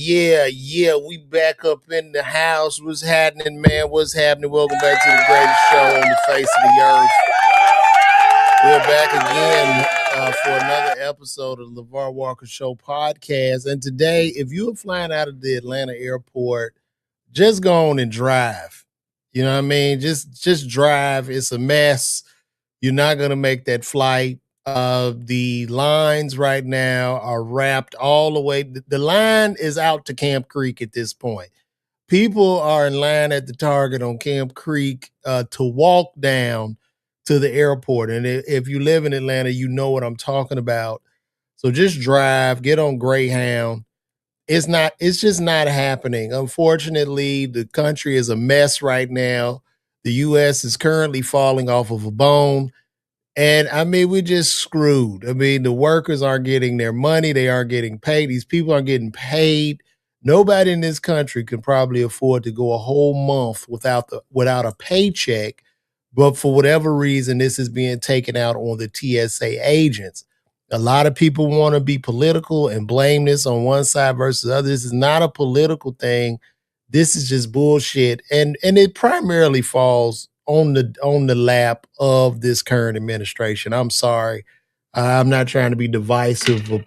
We back up in the house. What's happening, man? What's happening? Welcome back to the greatest show on the face of the earth. We're back again for another episode of the LeVar Walker Show podcast. And today, if you are flying out of the Atlanta airport, just go on and drive. You know what I mean? Just drive. It's a mess. You're not going to make that flight. The lines right now are wrapped all the way. The line is out to Camp Creek at this point. People are in line at the Target on Camp Creek to walk down to the airport. And if you live in Atlanta, you know what I'm talking about. So just drive, get on Greyhound. It's just not happening. Unfortunately, the country is a mess right now. The U.S. is currently falling off of a bone. And I mean, we're just screwed. I mean, the workers aren't getting their money. They aren't getting paid. These people aren't getting paid. Nobody in this country can probably afford to go a whole month without a paycheck. But for whatever reason, this is being taken out on the TSA agents. A lot of people want to be political and blame this on one side versus the other. This is not a political thing. This is just bullshit. And it primarily falls on the lap of this current administration. I'm sorry. I'm not trying to be divisive or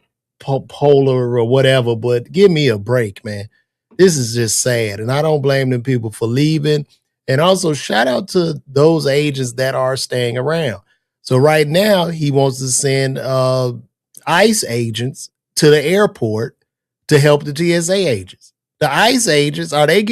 polar or whatever, but give me a break, man. This is just sad. And I don't blame them people for leaving. And also shout out to those agents that are staying around. So right now he wants to send ICE agents to the airport to help the TSA agents. The ICE agents, are they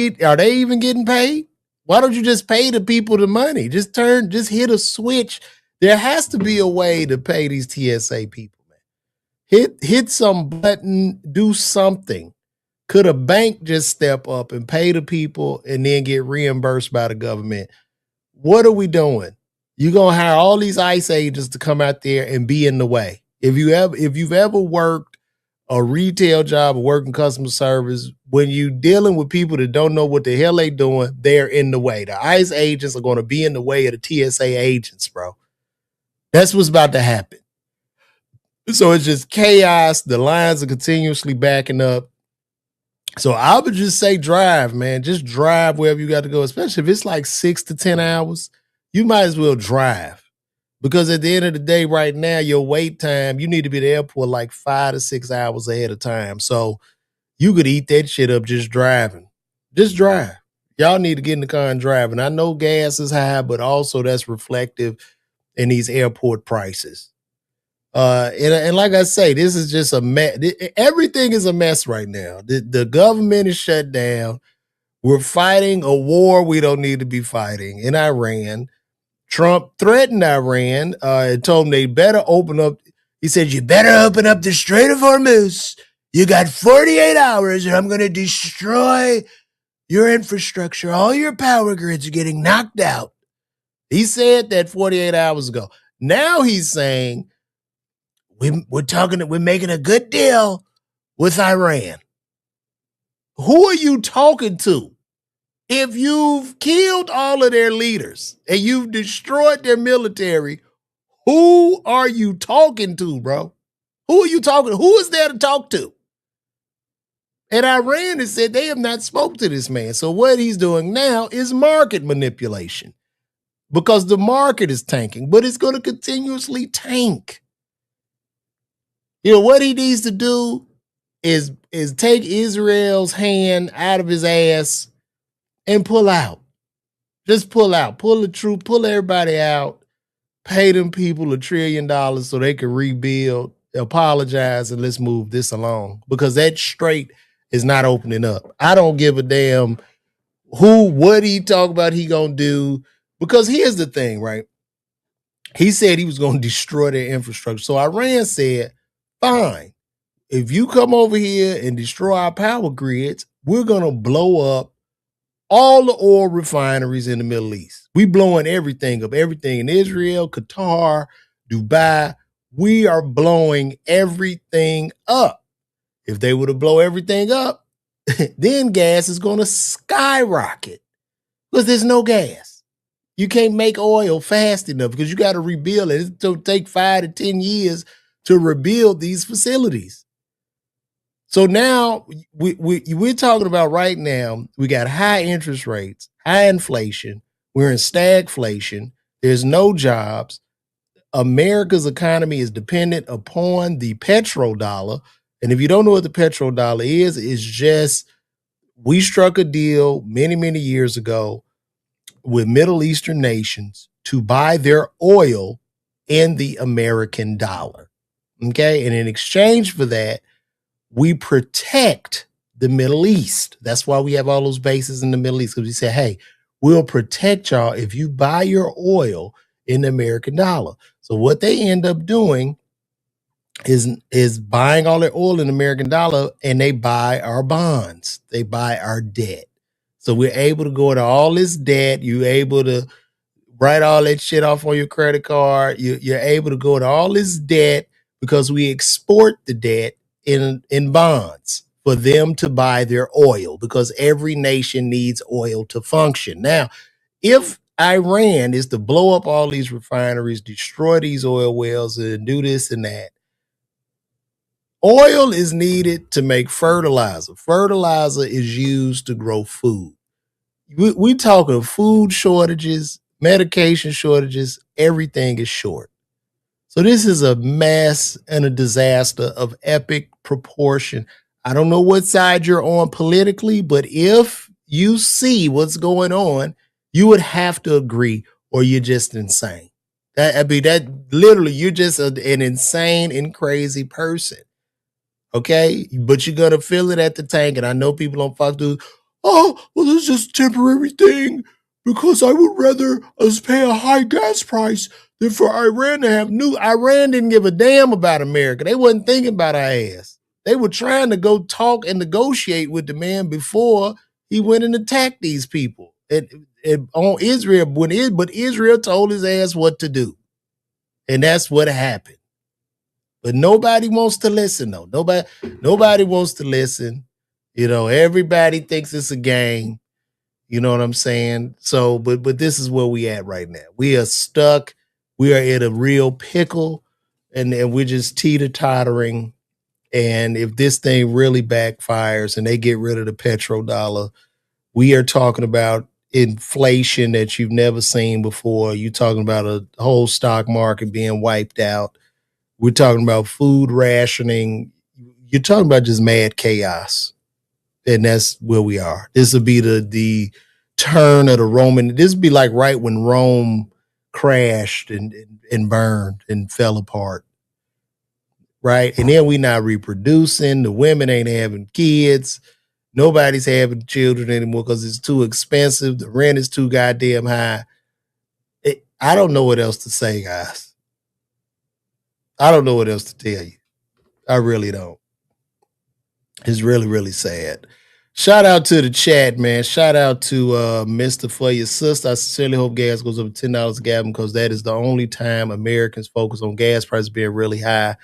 even getting paid? Why don't you just pay the people the money? Just hit a switch. There has to be a way to pay these TSA people, man. Hit some button, do something. Could a bank just step up and pay the people and then get reimbursed by the government? What are we doing? You're gonna hire all these ICE agents to come out there and be in the way. If you've ever worked a retail job or working customer service, when you dealing with people that don't know what the hell they doing, they're in the way. The ICE agents are going to be in the way of the TSA agents, bro. That's what's about to happen. So it's just chaos. The lines are continuously backing up. So I would just say drive, man. Just drive wherever you got to go, especially if it's like 6 to 10 hours. You might as well drive. Because at the end of the day, right now, your wait time, you need to be at the airport like 5 to 6 hours ahead of time. So you could eat that shit up just driving. Just drive. Y'all need to get in the car and drive. And I know gas is high, but also that's reflective in these airport prices. And like I say, this is just a mess. Everything is a mess right now. The government is shut down. We're fighting a war we don't need to be fighting in Iran. Trump threatened Iran and told them they better open up. He said, you better open up the Strait of Hormuz. You got 48 hours and I'm going to destroy your infrastructure. All your power grids are getting knocked out. He said that 48 hours ago. Now he's saying, we're making a good deal with Iran. Who are you talking to? If you've killed all of their leaders and you've destroyed their military, who are you talking to, bro? Who are you talking to? Who is there to talk to? And Iran has said they have not spoke to this man. So what he's doing now is market manipulation because the market is tanking, but it's going to continuously tank. You know, what he needs to do is take Israel's hand out of his ass and pull out. Just pull out. Pull the troop, pull everybody out, pay them people $1 trillion so they can rebuild, apologize, and let's move this along. Because that strait is not opening up. I don't give a damn what he talk about he gonna do. Because here's the thing, right? He said he was gonna destroy their infrastructure. So Iran said, fine. If you come over here and destroy our power grids, we're gonna blow up all the oil refineries in the Middle East. We blowing everything up, everything in Israel, Qatar, Dubai. We are blowing everything up. If they were to blow everything up, then gas is going to skyrocket because there's no gas. You can't make oil fast enough because you got to rebuild it. It'll take 5 to 10 years to rebuild these facilities. So now we're talking about right now, we got high interest rates, high inflation, we're in stagflation, there's no jobs. America's economy is dependent upon the petrodollar. And if you don't know what the petrodollar is, it's just we struck a deal many, many years ago with Middle Eastern nations to buy their oil in the American dollar. Okay. And in exchange for that, we protect the Middle East. That's why we have all those bases in the Middle East, because we say, hey, we'll protect y'all if you buy your oil in the American dollar. So what they end up doing is buying all their oil in the American dollar, and they buy our bonds. They buy our debt. So we're able to go into all this debt. You're able to write all that shit off on your credit card. You're able to go to all this debt because we export the debt in bonds for them to buy their oil, because every nation needs oil to function. Now, if Iran is to blow up all these refineries, destroy these oil wells, and do this and that, oil is needed to make fertilizer. Fertilizer is used to grow food. We talking food shortages, medication shortages, everything is short. So this is a mess and a disaster of epic proportion. I don't know what side you're on politically, but if you see what's going on, you would have to agree, or you're just insane. That literally, you're just an insane and crazy person. Okay, but you're gonna feel it at the tank, and I know people on Fox do. Oh, well, this is just a temporary thing because I would rather us pay a high gas price than for Iran to have new. Iran didn't give a damn about America. They wasn't thinking about our ass. They were trying to go talk and negotiate with the man before he went and attacked these people and on Israel. But Israel told his ass what to do, and that's what happened. But nobody wants to listen, though. Nobody wants to listen. Everybody thinks it's a game. You know what I'm saying? So, but this is where we at right now. We are stuck. We are in a real pickle, and we're just teeter-tottering. And if this thing really backfires and they get rid of the petrodollar, we are talking about inflation that you've never seen before. You're talking about a whole stock market being wiped out. We're talking about food rationing. You're talking about just mad chaos. And that's where we are. This will be the turn of the Roman. This would be like right when Rome crashed and burned and fell apart. Right? And then we not reproducing. The women ain't having kids. Nobody's having children anymore because it's too expensive. The rent is too goddamn high. I don't know what else to say, guys. I don't know what else to tell you. I really don't. It's really, really sad. Shout out to the chat, man. Shout out to Mr. For Your Sister. I sincerely hope gas goes up to $10 a gallon, because that is the only time Americans focus on gas prices being really high.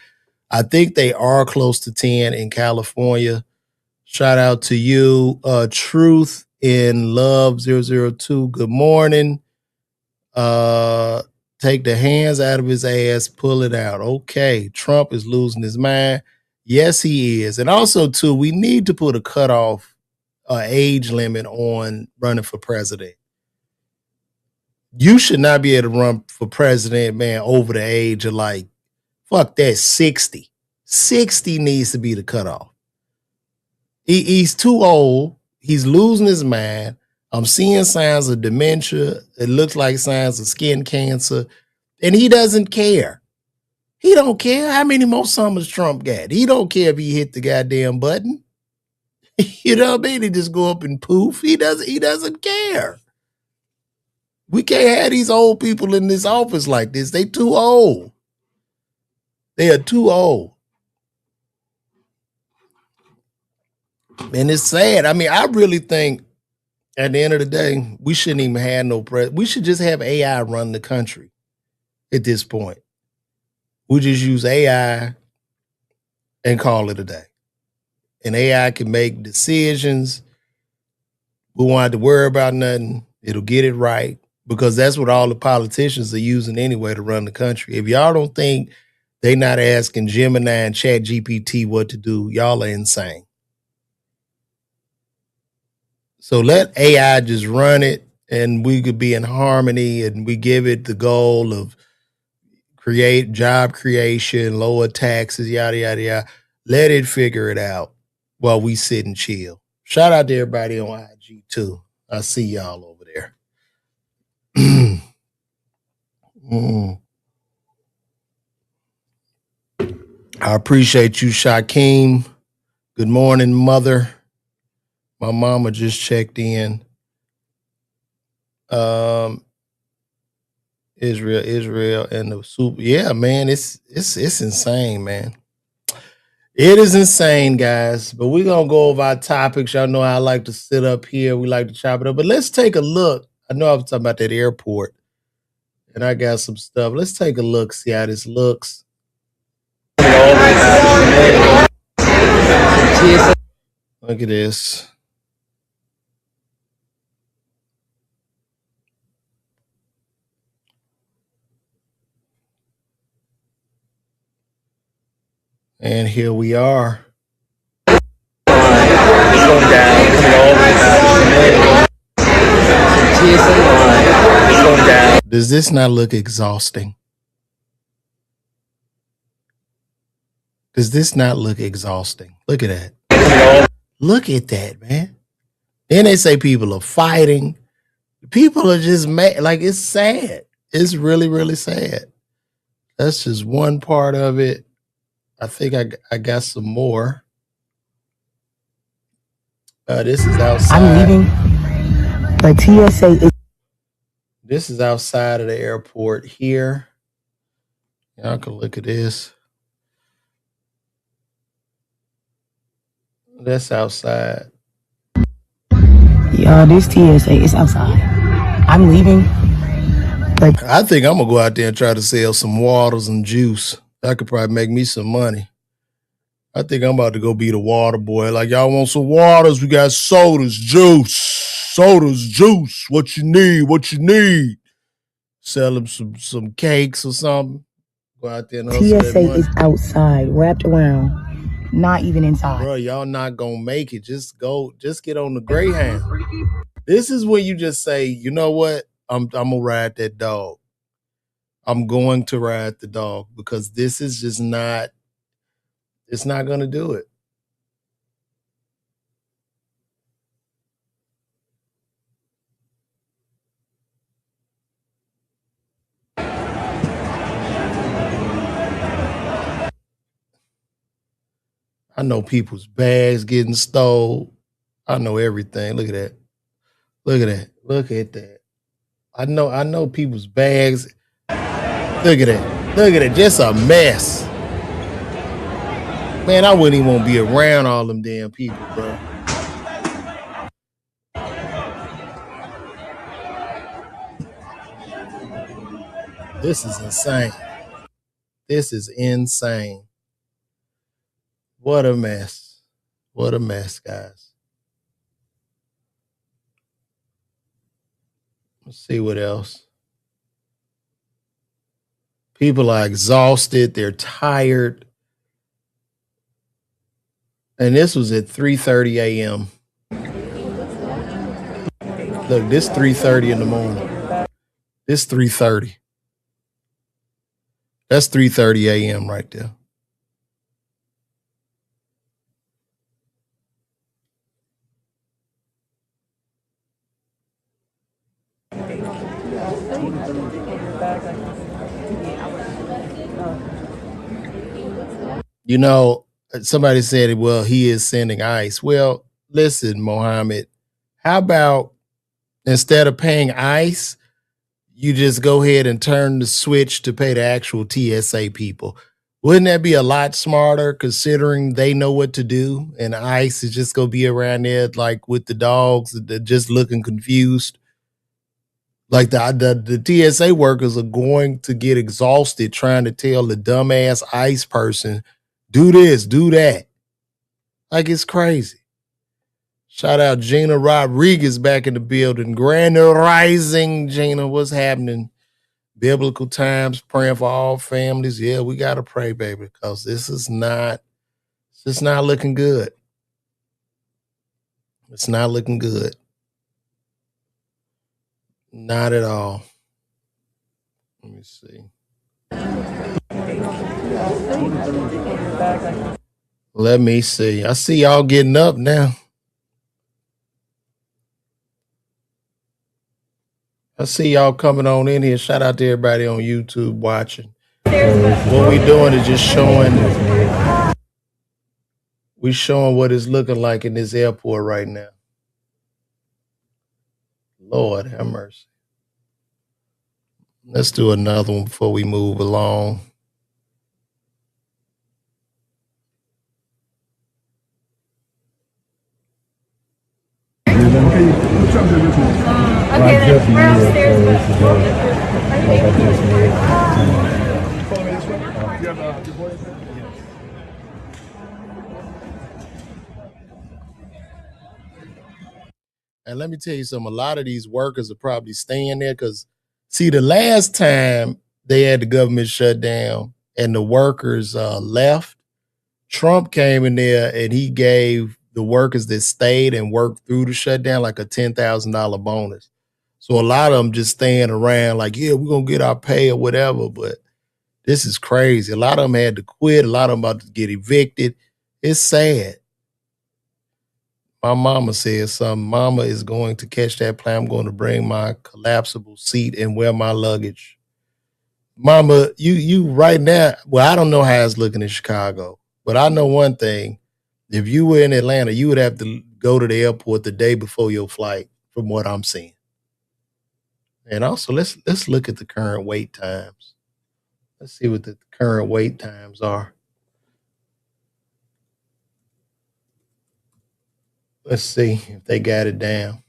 I think they are close to 10 in California. Shout out to you. Truth in Love 002. Good morning. Take the hands out of his ass, pull it out. Okay, Trump is losing his mind. Yes, he is. And also, too, we need to put a cutoff age limit on running for president. You should not be able to run for president, man, over the age of fuck that, 60. 60 needs to be the cutoff. He's too old. He's losing his mind. I'm seeing signs of dementia. It looks like signs of skin cancer. And he doesn't care. He don't care how many more summers Trump got. He don't care if he hit the goddamn button. You know what I mean? He just go up and poof. He doesn't care. We can't have these old people in this office like this. They too old. They are too old. And it's sad. I mean, I really think at the end of the day, we shouldn't even have no president. We should just have AI run the country at this point. We just use AI and call it a day. And AI can make decisions. We won't have to worry about nothing. It'll get it right, because that's what all the politicians are using anyway to run the country. If y'all don't think They not asking Gemini and Chat GPT what to do. Y'all are insane. So let AI just run it, and we could be in harmony, and we give it the goal of create job creation, lower taxes, yada, yada, yada. Let it figure it out while we sit and chill. Shout out to everybody on IG too. I see y'all over there. I appreciate you, Shakeem. Good morning, mother. My mama just checked in. Israel, and the super. Yeah, man, it's insane, man. It is insane, guys. But we're gonna go over our topics. Y'all know I like to sit up here. We like to chop it up. But let's take a look. I know I was talking about that airport, and I got some stuff. Let's take a look, see how this looks. Look at this. And here we are. Does this not look exhausting? Does this not look exhausting? Look at that. Look at that, man. Then they say people are fighting. People are just mad. Like, it's sad. It's really, really sad. That's just one part of it. I think I got some more. This is outside. I'm leaving. The TSA is. This is outside of the airport here. Y'all can look at this. That's outside. This TSA is outside. I'm leaving. I think I'm gonna go out there and try to sell some waters and juice. That could probably make me some money. I think I'm about to go be the water boy. Like, y'all want some waters? We got sodas, juice. What you need? Sell them some cakes or something. Go out there and hustle TSA is outside, wrapped around, not even inside. Bro, y'all not gonna make it. Just get on the Greyhound. This is when you just say, you know what? I'm gonna ride that dog. I'm going to ride the dog, because this is just not, it's not gonna do it. I know people's bags getting stole. I know everything. Look at that. Look at that. Look at that. I know people's bags. Look at that. Look at it. Just a mess. Man, I wouldn't even want to be around all them damn people, bro. This is insane. This is insane. What a mess. What a mess, guys. Let's see what else. People are exhausted. They're tired. And this was at 3:30 a.m. Look, this 3:30 in the morning. This 3:30. That's 3:30 a.m. right there. You know, somebody said, well, he is sending ICE. Well, listen, Mohammed, how about instead of paying ICE, you just go ahead and turn the switch to pay the actual TSA people? Wouldn't that be a lot smarter, considering they know what to do, and ICE is just going to be around there like with the dogs, just looking confused? Like the TSA workers are going to get exhausted trying to tell the dumbass ICE person, do this, do that. Like, it's crazy. Shout out Gina Rodriguez back in the building. Grand Rising, Gina. What's happening? Biblical times, praying for all families. Yeah, we gotta pray, baby, because it's just not looking good. It's not looking good. Not at all. Let me see. Let me see. I see y'all getting up now. I see y'all coming on in here. Shout out to everybody on YouTube watching. What we doing is just showing what it's looking like in this airport right now. Lord have mercy. Let's do another one before we move along. Okay, then we're upstairs, And let me tell you something, a lot of these workers are probably staying there because, see, the last time they had the government shut down and the workers left, Trump came in there and he gave the workers that stayed and worked through the shutdown like a $10,000 bonus. So a lot of them just staying around like, yeah, we're going to get our pay or whatever. But this is crazy. A lot of them had to quit. A lot of them about to get evicted. It's sad. My mama said something. Mama is going to catch that plane. I'm going to bring my collapsible seat and wear my luggage. Mama, you right now, well, I don't know how it's looking in Chicago, but I know one thing. If you were in Atlanta, you would have to go to the airport the day before your flight, from what I'm seeing. And also, let's look at the current wait times. Let's see what the current wait times are. Let's see if they got it down.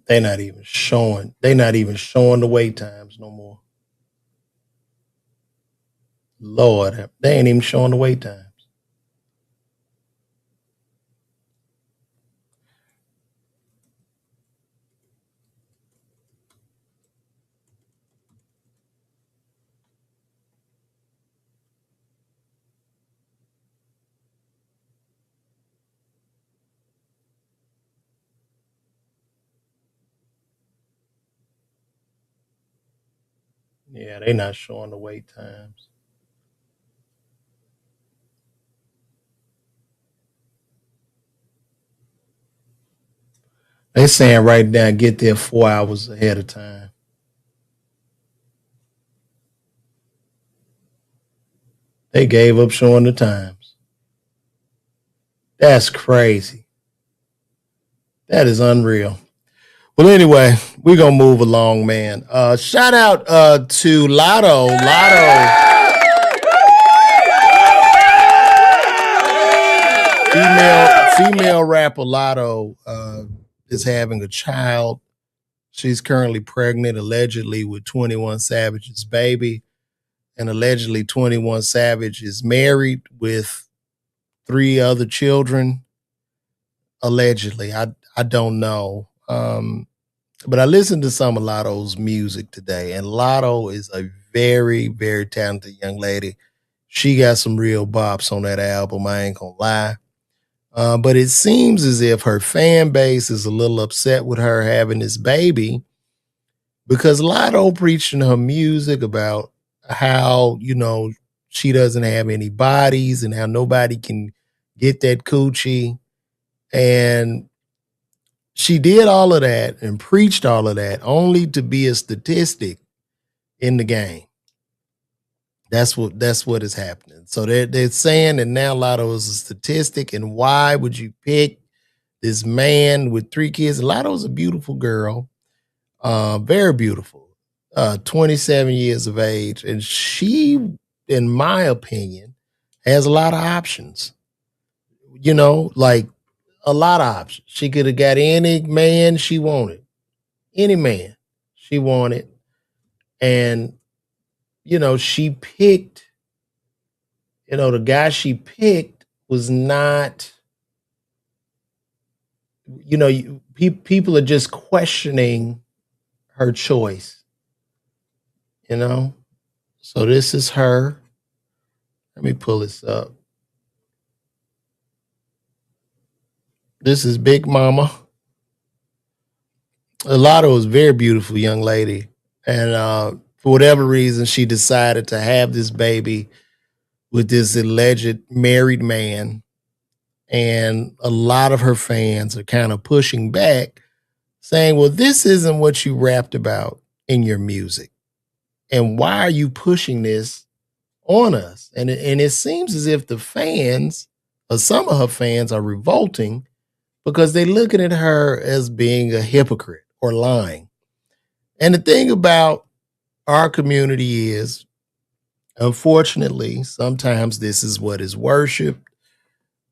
They're not even showing the wait times no more. Lord, they ain't even showing the wait times. Yeah, they not showing the wait times. They saying right now, get there 4 hours ahead of time. They gave up showing the times. That's crazy. That is unreal. Well, anyway, we're gonna move along, man. Shout out to Lotto. Female rapper Lotto is having a child. She's currently pregnant, allegedly with 21 Savage's baby. And allegedly 21 Savage is married with 3 other children. Allegedly. I don't know. But I listened to some of Lotto's music today, and Lotto is a very, very talented young lady. She got some real bops on that album, I ain't gonna lie. But it seems as if her fan base is a little upset with her having this baby because Lotto preached in her music about how, she doesn't have any bodies and how nobody can get that coochie. And she did all of that and preached all of that only to be a statistic in the game. That's what is happening. So they're saying that now Lotto is a statistic, and why would you pick this man with 3 kids? Lotto's a beautiful girl, very beautiful, 27 years of age, and she, in my opinion, has a lot of options. Like a lot of options. She could have got any man she wanted, any man she wanted, and she picked the guy she picked was not, people are just questioning her choice, you know? So this is her. Let me pull this up. This is Big Mama. Alotto was a very beautiful young lady. And for whatever reason, she decided to have this baby with this alleged married man. And a lot of her fans are kind of pushing back, saying, well, this isn't what you rapped about in your music. And why are you pushing this on us? And it seems as if the fans, or some of her fans, are revolting because they're looking at her as being a hypocrite or lying. And the thing about our community is, unfortunately, sometimes this is what is worshiped.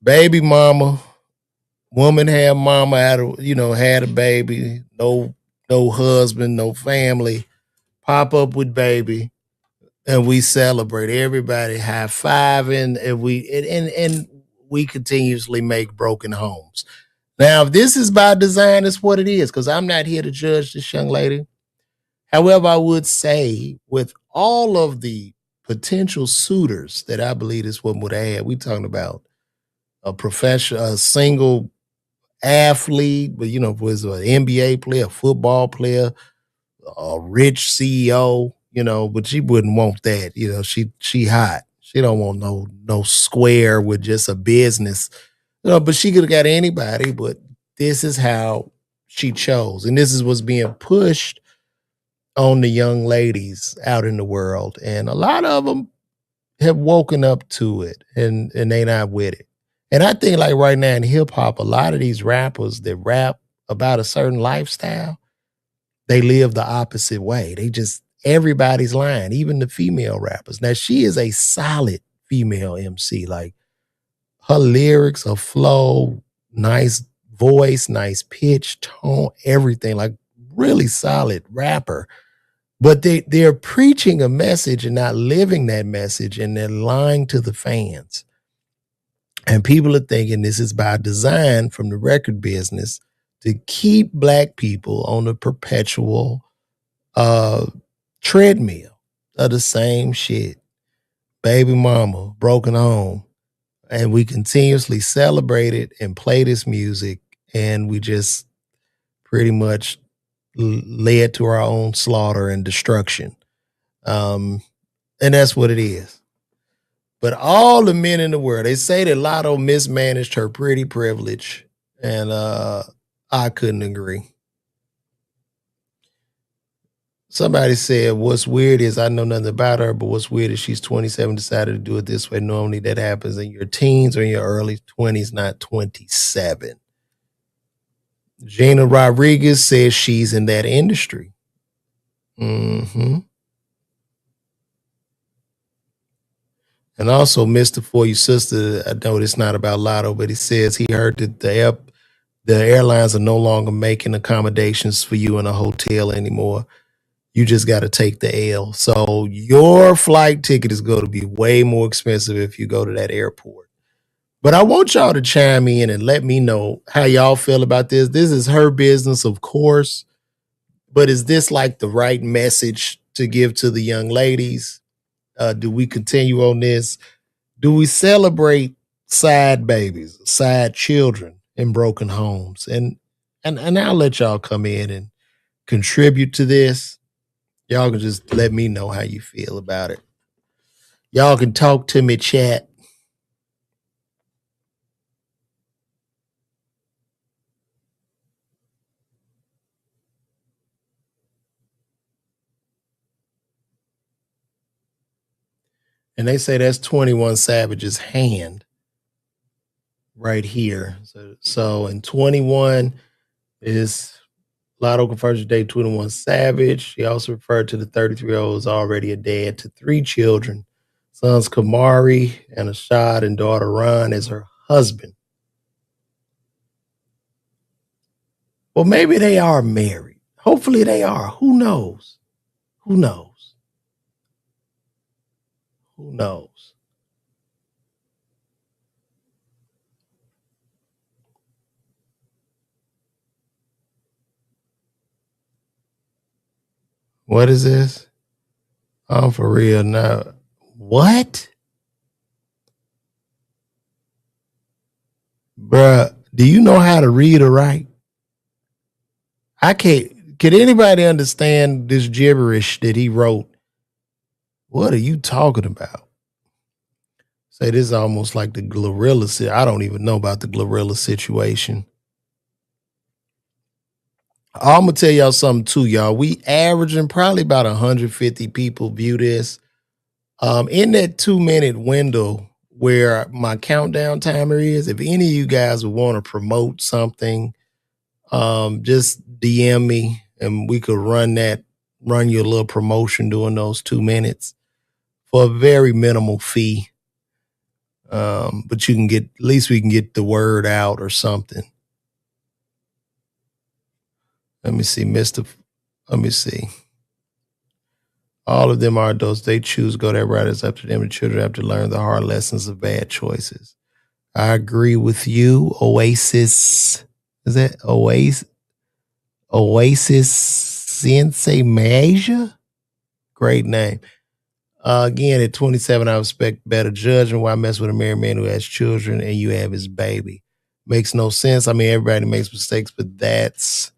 Baby mama, woman had mama, had a baby, no husband, no family, pop up with baby, and we celebrate. Everybody high fiving, and we continuously make broken homes. Now, if this is by design, it's what it is, because I'm not here to judge this young lady. However, I would say with all of the potential suitors that I believe this woman would have, we talking about a professional, a single athlete, but was an NBA player, a football player, a rich CEO, but she wouldn't want that. She hot. She don't want no square with just a business. But she could have got anybody, but this is how she chose. And this is what's being pushed on the young ladies out in the world. And a lot of them have woken up to it and they not with it. And I think like right now in hip hop, a lot of these rappers that rap about a certain lifestyle, they live the opposite way. Everybody's lying, even the female rappers. Now she is a solid female MC. Like her lyrics, her flow, nice voice, nice pitch, tone, everything. Like really solid rapper. But they're preaching a message and not living that message, and they're lying to the fans. And people are thinking this is by design from the record business to keep black people on a perpetual treadmill of the same shit. Baby mama, broken home. And we continuously celebrate it and play this music, and we just pretty much led to our own slaughter and destruction. And that's what it is. But all the men in the world, they say that Lotto mismanaged her pretty privilege, and I couldn't agree. Somebody said, what's weird is I know nothing about her, but what's weird is she's 27, decided to do it this way. Normally that happens in your teens or in your early 20s, not 27. Gina Rodriguez says she's in that industry. Mm-hmm. And also, Mr. For You Sister, I know it's not about Lotto, but he says he heard that the airlines are no longer making accommodations for you in a hotel anymore. You just got to take the L. So your flight ticket is going to be way more expensive if you go to that airport. But I want y'all to chime in and let me know how y'all feel about this. This is her business, of course. But is this like the right message to give to the young ladies? Do we continue on this? Do we celebrate side babies, side children in broken homes? And I'll let y'all come in and contribute to this. Y'all can just let me know how you feel about it. Y'all can talk to me, chat. And they say that's 21 Savage's hand right here. So in 21 is Lotto confirms to date 21 Savage. She also referred to the 33-year-old as already a dad to 3 children, sons Kamari and Ashad and daughter Ron as her husband. Well, maybe they are married. Hopefully they are. Who knows? Who knows? Who knows? What is this? Oh, for real now. What? Bruh, do you know how to read or write? I can't. Can anybody understand this gibberish that he wrote? What are you talking about? Say this is almost like the gorilla. I don't even know about the gorilla situation. I'm gonna tell y'all something too, y'all. We averaging probably about 150 people view this. In that 2-minute window where my countdown timer is, if any of you guys would want to promote something, just DM me and we could run you a little promotion during those 2 minutes for a very minimal fee. But you can get, at least we can get the word out or something. Let me see, let me see. All of them are adults. They choose to go that route. It's up to them. The children have to learn the hard lessons of bad choices. I agree with you. Oasis. Is that Oasis? Oasis Sensei Masia? Great name. Again, at 27, I expect better judgment. Why mess with a married man who has children and you have his baby? Makes no sense. I mean, everybody makes mistakes, but that's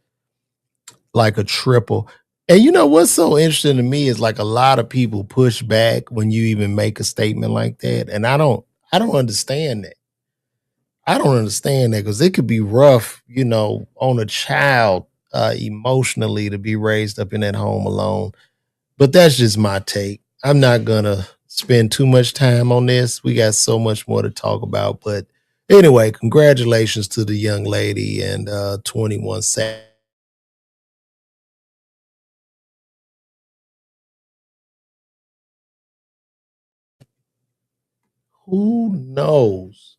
like a triple. And you know what's so interesting to me is like a lot of people push back when you even make a statement like that. And I don't understand that. I don't understand that because it could be rough, on a child emotionally to be raised up in that home alone. But that's just my take. I'm not going to spend too much time on this. We got so much more to talk about. But anyway, congratulations to the young lady and 21 Savage. Who knows?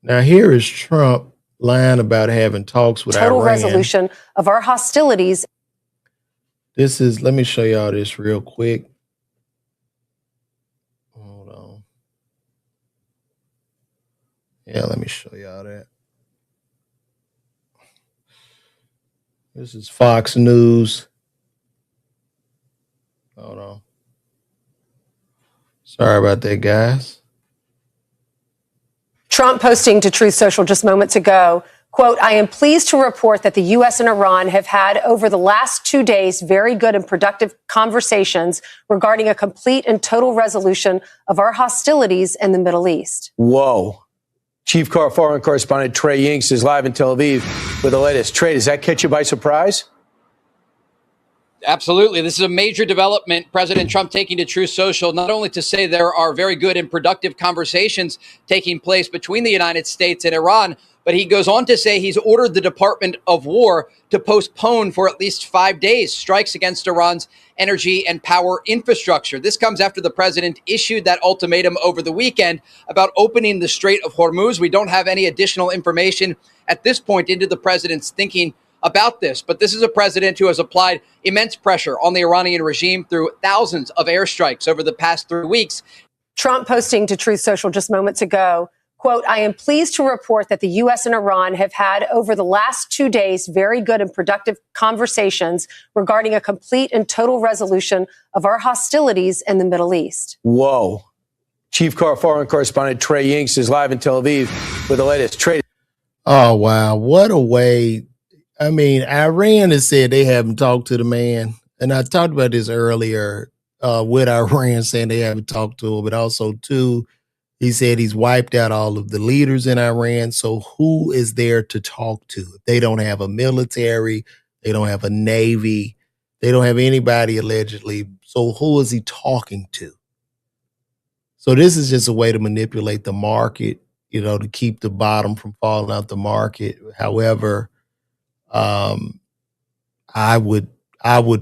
Now here is Trump lying about having talks with total Iran. Resolution of our hostilities. Let me show y'all this real quick. Hold on. Yeah, let me show y'all that. This is Fox News. Hold on. Sorry about that, guys. Trump posting to Truth Social just moments ago, quote, I am pleased to report that the U.S. and Iran have had over the last 2 days very good and productive conversations regarding a complete and total resolution of our hostilities in the Middle East. Whoa. Chief Foreign Correspondent Trey Yingst is live in Tel Aviv with the latest. Trey, does that catch you by surprise? Absolutely. This is a major development. President Trump taking to Truth Social, not only to say there are very good and productive conversations taking place between the United States and Iran, but he goes on to say he's ordered the Department of War to postpone for at least 5 days strikes against Iran's energy and power infrastructure. This comes after the president issued that ultimatum over the weekend about opening the Strait of Hormuz. We don't have any additional information at this point into the president's thinking about this, but this is a president who has applied immense pressure on the Iranian regime through thousands of airstrikes over the past 3 weeks. Trump posting to Truth Social just moments ago, quote, I am pleased to report that the U.S. and Iran have had over the last 2 days very good and productive conversations regarding a complete and total resolution of our hostilities in the Middle East. Whoa. Chief Foreign Correspondent Trey Yingst is live in Tel Aviv with the latest. Trey. Oh, wow. What a way. I mean, Iran has said they haven't talked to the man. And I talked about this earlier with Iran saying they haven't talked to him, but also, too, he said he's wiped out all of the leaders in Iran. So who is there to talk to? They don't have a military. They don't have a navy. They don't have anybody allegedly. So who is he talking to? So this is just a way to manipulate the market, to keep the bottom from falling out the market. However, I would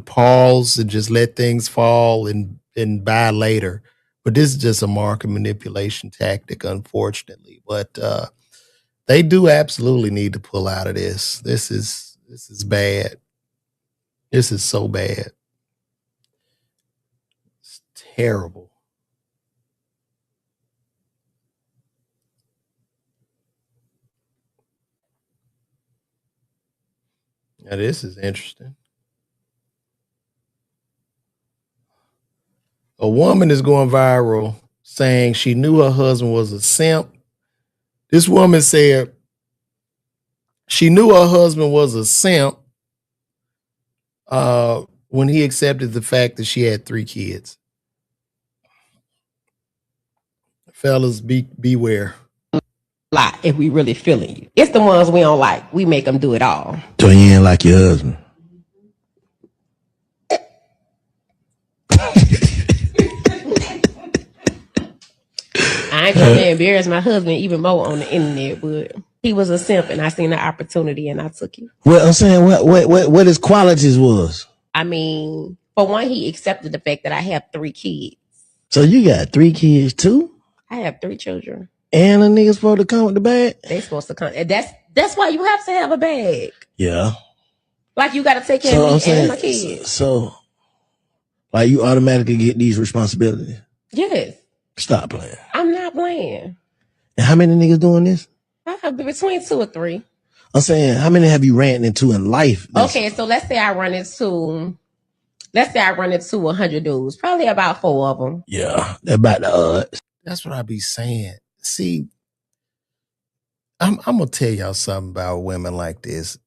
pause and just let things fall and buy later. But this is just a market manipulation tactic, unfortunately. But they do absolutely need to pull out of this. This is bad. This is so bad. terrible. Now this is interesting. A woman is going viral saying she knew her husband was a simp. This woman said she knew her husband was a simp when he accepted the fact that she had 3 kids. Fellas, beware. Lot if we really feeling you. It's the ones we don't like. We make them do it all. So you ain't like your husband? I ain't trying to embarrass my husband even more on the internet, but he was a simp and I seen the opportunity and I took it. Well, I'm saying what his qualities was. I mean, for one, he accepted the fact that I have 3 kids. So you got 3 kids too? I have 3 children. And a nigga supposed to come with the bag? They supposed to come. And that's why you have to have a bag. Yeah. Like you got to take care of me and my kids. So, like you automatically get these responsibilities? Yes. Stop playing. I'm not playing. And how many niggas doing this? I have between 2 or 3. I'm saying, how many have you ran into in life? Okay, so let's say I run into 100 dudes. Probably about 4 of them. Yeah, they're about the odds. That's what I be saying. See, I'm gonna tell y'all something about women like this.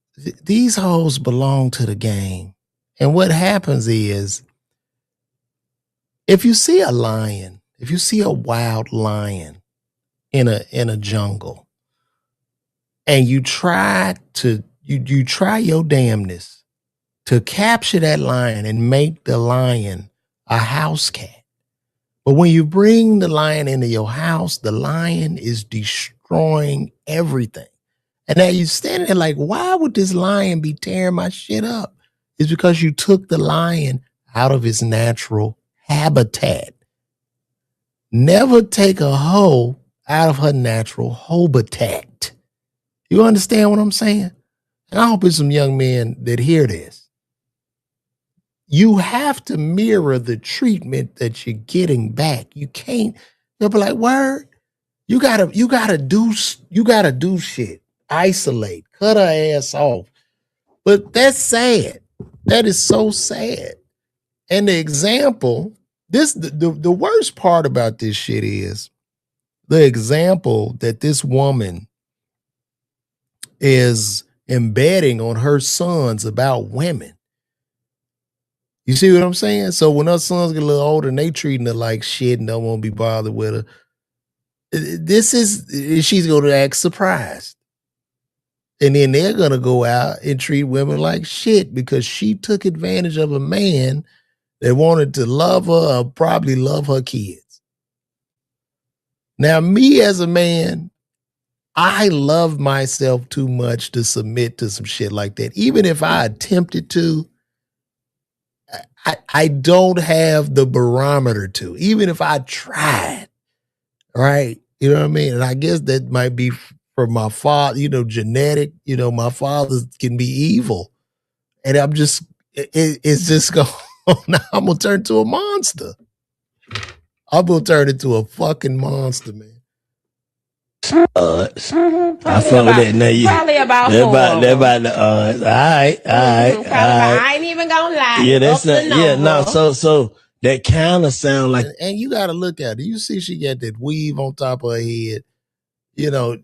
These hoes belong to the game. And what happens is, if you see a lion, if you see a wild lion in a jungle, and you try your damnness to capture that lion and make the lion a house cat. But when you bring the lion into your house, the lion is destroying everything. And now you're standing there like, why would this lion be tearing my shit up? It's because you took the lion out of its natural habitat. Never take a hoe out of her natural habitat. You understand what I'm saying? And I hope it's some young men that hear this. You have to mirror the treatment that you're getting back. You can't, they'll be like, word, you gotta do shit. Isolate, cut her ass off. But that's sad. That is so sad. And the example, the worst part about this shit is the example that this woman is embedding on her sons about women. You see what I'm saying? So when her sons get a little older and they treating her like shit and don't want to be bothered with her, she's going to act surprised. And then they're going to go out and treat women like shit because she took advantage of a man that wanted to love her or probably love her kids. Now, me as a man, I love myself too much to submit to some shit like that. Even if I attempted to, I don't have the barometer to, even if I tried, right? You know what I mean? And I guess that might be for my father, genetic, my father can be evil. And it's just going, now I'm going to turn into a monster. I'm going to turn into a fucking monster, man. I fuck with that. Now Probably about 4. They're about the odds. All right. I ain't even gonna lie. Yeah, that's not. Yeah, no. So that kind of sound like. And you got to look at it. You see, she got that weave on top of her head.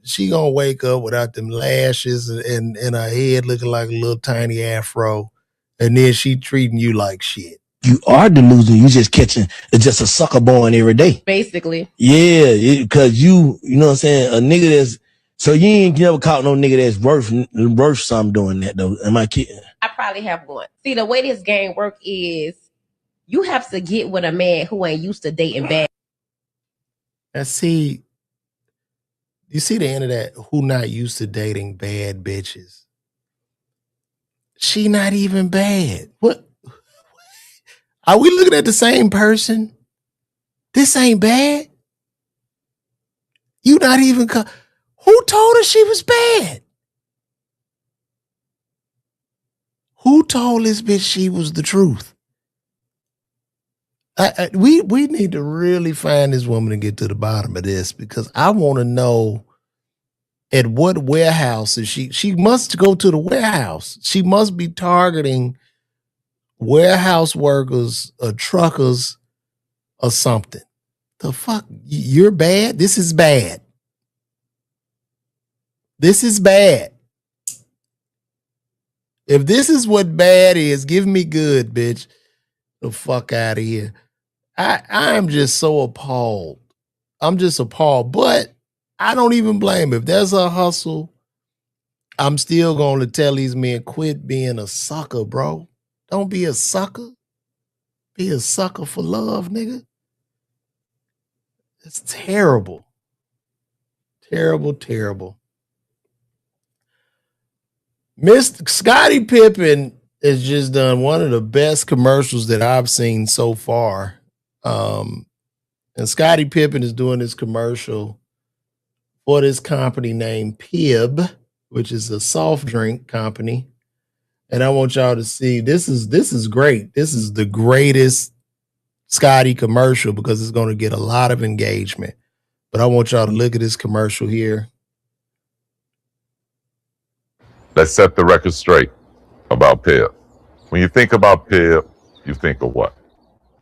She gonna wake up without them lashes and her head looking like a little tiny afro, and then she treating you like shit. You are delusional. You just catching. It's just a sucker born every day. Basically. Yeah, because you know what I'm saying. A nigga that's so you ain't never caught no nigga that's worth something doing that though. Am I kidding? I probably have one. See, the way this game work is, you have to get with a man who ain't used to dating bad. And see, you see the end of that. Who not used to dating bad bitches? She not even bad. What? Are we looking at the same person? This ain't bad. You not even. Who told her she was bad? Who told this bitch she was the truth? We need to really find this woman and get to the bottom of this, because I want to know at what warehouse is she must go to the warehouse. She must be targeting warehouse workers or truckers or something. The fuck? You're bad? This is bad. This is bad. If this is what bad is, give me good, bitch. The fuck out of here. I am just so appalled. I'm just appalled. But I don't even blame her. If there's a hustle, I'm still going to tell these men, quit being a sucker, bro. Don't be a sucker. Be a sucker for love, nigga. It's terrible. Terrible, terrible. Mr. Scottie Pippen has just done one of the best commercials that I've seen so far. And Scottie Pippen is doing this commercial for this company named Pib, which is a soft drink company. And I want y'all to see, this is great. This is the greatest Scottie commercial because it's going to get a lot of engagement. But I want y'all to look at this commercial here. Let's set the record straight about Pib. When you think about Pib, you think of what?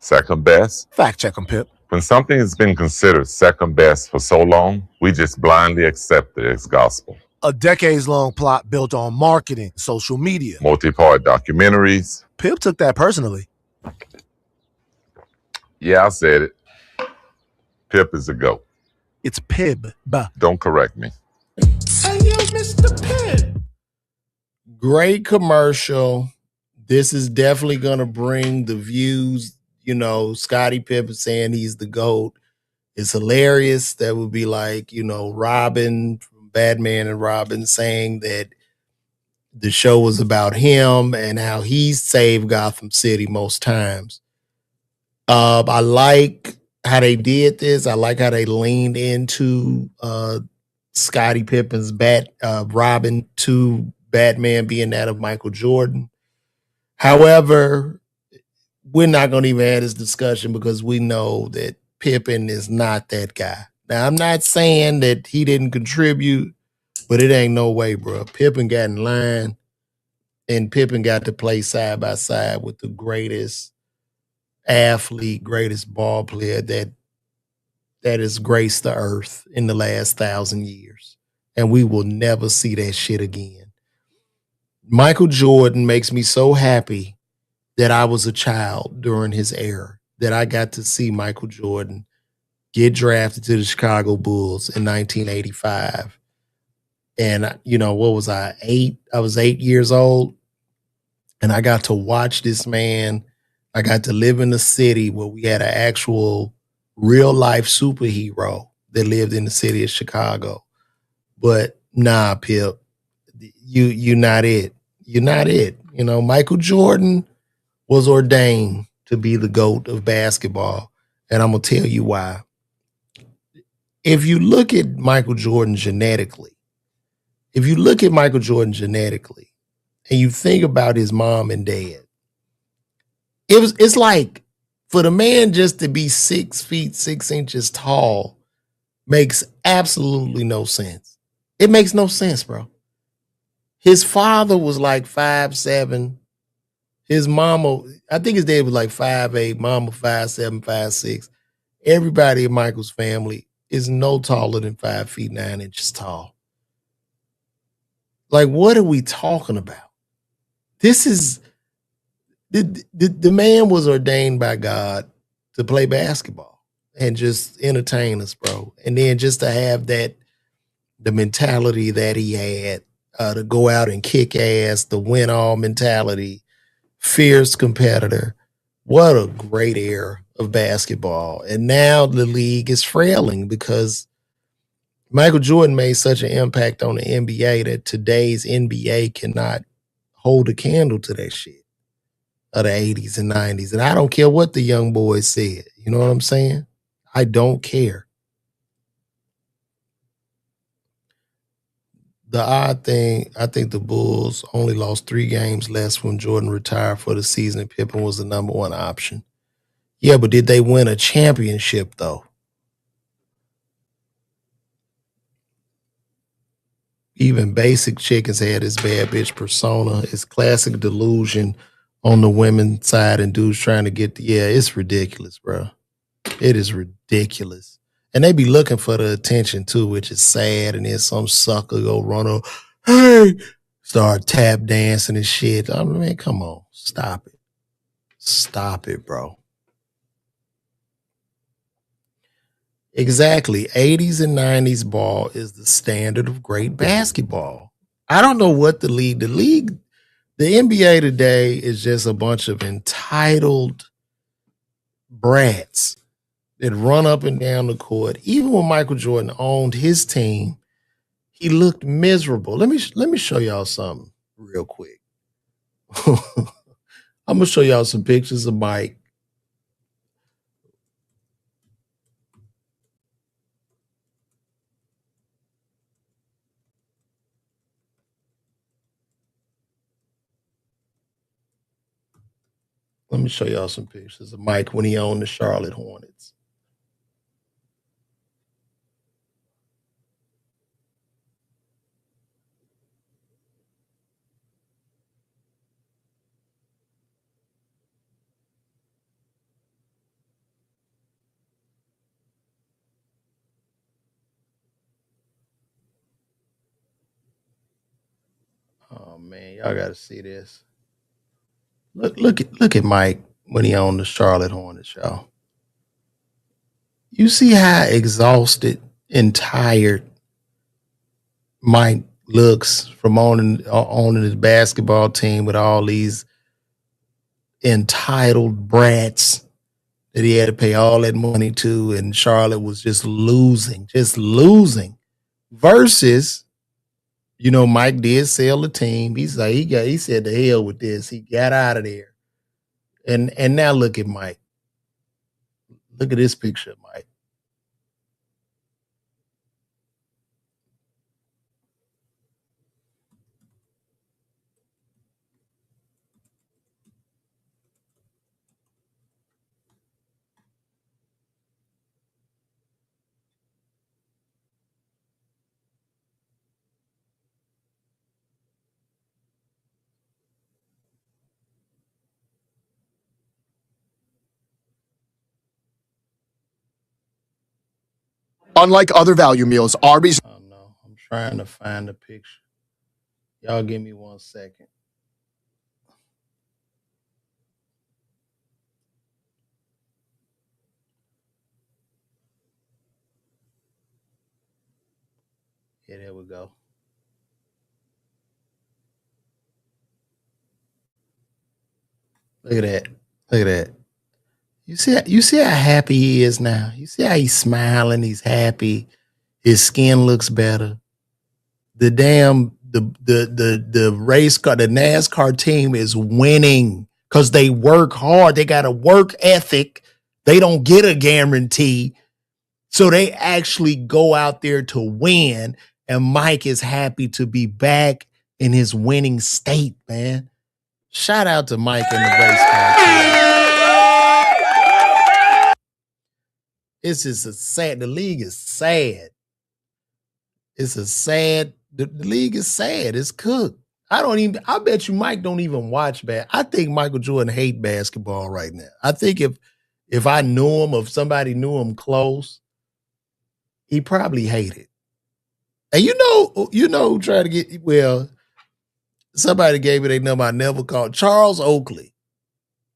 Second best? Fact check 'em, Pip. When something has been considered second best for so long, we just blindly accept it as gospel. A decades-long plot built on marketing, social media. Multi-part documentaries. Pip took that personally. Yeah, I said it. Pip is a GOAT. It's Pib. Don't correct me. Hey, yo, Mr. Pib. Great commercial. This is definitely going to bring the views. You know, Scottie Pippen saying he's the GOAT. It's hilarious. That would be like, you know, Robin from Batman and Robin saying that the show was about him and how he saved Gotham City most times. I like how they did this. I like how they leaned into Scottie Pippen's Robin to Batman being that of Michael Jordan. However, we're not going to even have this discussion because we know that Pippen is not that guy. Now, I'm not saying that he didn't contribute, but it ain't no way, bro. Pippen got in line, and Pippen got to play side by side with the greatest athlete, greatest ball player that has graced the earth in the last 1,000 years. And we will never see that shit again. Michael Jordan makes me so happy that I was a child during his era, that I got to see Michael Jordan get drafted to the Chicago Bulls in 1985. And, you know, what was I, 8? I was 8 years old. And I got to watch this man. I got to live in a city where we had an actual real life superhero that lived in the city of Chicago. But nah, Pip, you're not it. You're not it. You know, Michael Jordan was ordained to be the GOAT of basketball. And I'm going to tell you why. If you look at Michael Jordan genetically, and you think about his mom and dad, it's like for the man just to be 6 feet, 6 inches tall makes absolutely no sense. It makes no sense, bro. His father was like 5'7". His mama, I think his dad was like 5'8", mama 5'7", 5'6". Everybody in Michael's family is no taller than 5 feet 9 inches tall. Like, what are we talking about? This is the man was ordained by God to play basketball and just entertain us, bro. And then just to have the mentality that he had, to go out and kick ass, the win all mentality, fierce competitor. What a great era of basketball. And now the league is frailing because Michael Jordan made such an impact on the NBA that today's NBA cannot hold a candle to that shit of the 80s and 90s. And I don't care what the young boys said. You know what I'm saying? I don't care. The odd thing, I think the Bulls only lost 3 games less when Jordan retired for the season and Pippen was the number one option. Yeah, but did they win a championship though? Even Basic Chickens had his bad bitch persona, his classic delusion on the women's side, and dudes trying to get it's ridiculous, bro. It is ridiculous. And they be looking for the attention too, which is sad. And then some sucker go run up, hey, start tap dancing and shit. I mean, man, come on. Stop it. Stop it, bro. Exactly. 80s and 90s ball is the standard of great basketball. I don't know what the NBA today is just a bunch of entitled brats that run up and down the court. Even when Michael Jordan owned his team, he looked miserable. Let me show y'all something real quick. I'm gonna show y'all some pictures of Mike. Let me show y'all some pictures of Mike when he owned the Charlotte Hornets. Oh man, y'all gotta see this. Look at Mike when he owned the Charlotte Hornets, y'all. You see how exhausted and tired Mike looks from owning his basketball team with all these entitled brats that he had to pay all that money to, and Charlotte was just losing. Versus, Mike did sell the team. He's like he said the hell with this. He got out of there. And now look at Mike. Look at this picture of Mike. Unlike other value meals, Arby's. Oh no, I'm trying to find the picture. Y'all give me 1 second. Yeah, there we go. Look at that. Look at that. You see how happy he is now. You see how he's smiling. He's happy. His skin looks better. The race car, the NASCAR team is winning because they work hard. They got a work ethic. They don't get a guarantee. So they actually go out there to win. And Mike is happy to be back in his winning state, man. Shout out to Mike and the race car team. It's just the league is sad. It's the league is sad. It's cooked. I bet you Mike don't even watch I think Michael Jordan hate basketball right now. I think if I knew him, if somebody knew him close, he probably hate it. And who tried to get, somebody gave me their number I never called. Charles Oakley.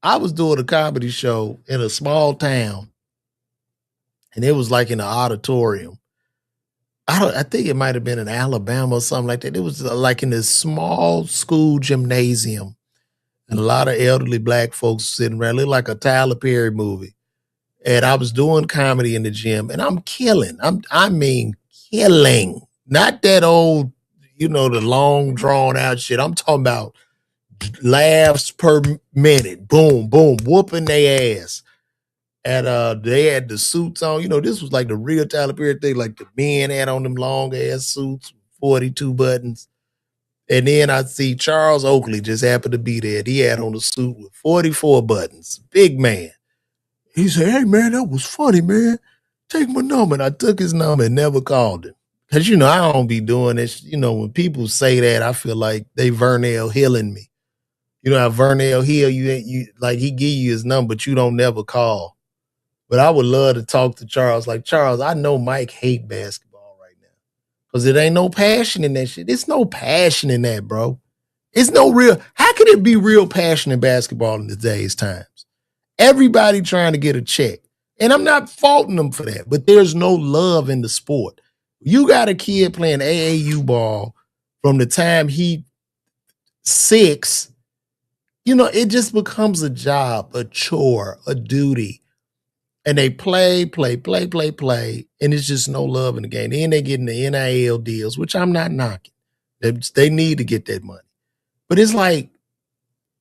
I was doing a comedy show in a small town, and it was like in an auditorium. I think it might have been in Alabama or something like that. It was like in this small school gymnasium, and a lot of elderly black folks sitting around. It looked like a Tyler Perry movie. And I was doing comedy in the gym, and I'm killing. I mean killing. Not that old, the long drawn out shit. I'm talking about laughs per minute. Boom, boom, whooping their ass. And they had the suits on. This was like the real Tyler Perry thing, like the men had on them long ass suits, 42 buttons. And then I see Charles Oakley just happened to be there. He had on a suit with 44 buttons. Big man. He said, hey, man, that was funny, man. Take my number. And I took his number and never called him. Because, I don't be doing this. When people say that, I feel like they Vernell Hilling me. You know how Vernell Hill, you like he give you his number, but you don't never call. But I would love to talk to Charles. Like, Charles, I know Mike hate basketball right now. Because it ain't no passion in that shit. It's no passion in that, bro. It's no real. How can it be real passion in basketball in today's times? Everybody trying to get a check. And I'm not faulting them for that, but there's no love in the sport. You got a kid playing AAU ball from the time he 6, it just becomes a job, a chore, a duty. And they play, and it's just no love in the game. Then they get in the NIL deals, which I'm not knocking. They need to get that money. But it's like,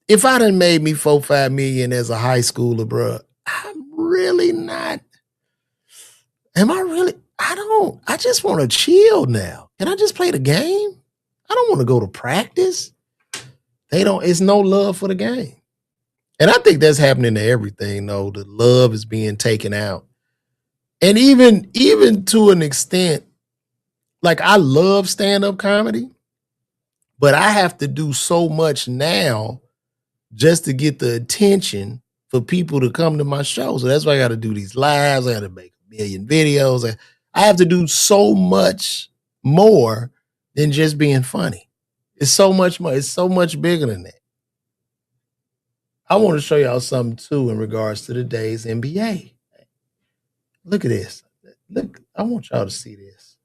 if I done made me $4-5 million as a high schooler, bro, I'm really not. Am I really? I just want to chill now. Can I just play the game? I don't want to go to practice. It's no love for the game. And I think that's happening to everything, though. The love is being taken out. And even to an extent, like, I love stand-up comedy, but I have to do so much now just to get the attention for people to come to my show. So that's why I got to do these lives. I got to make 1 million videos. I have to do so much more than just being funny. It's so much more. It's so much bigger than that. I want to show y'all something too in regards to today's NBA. Look at this. Look, I want y'all to see this.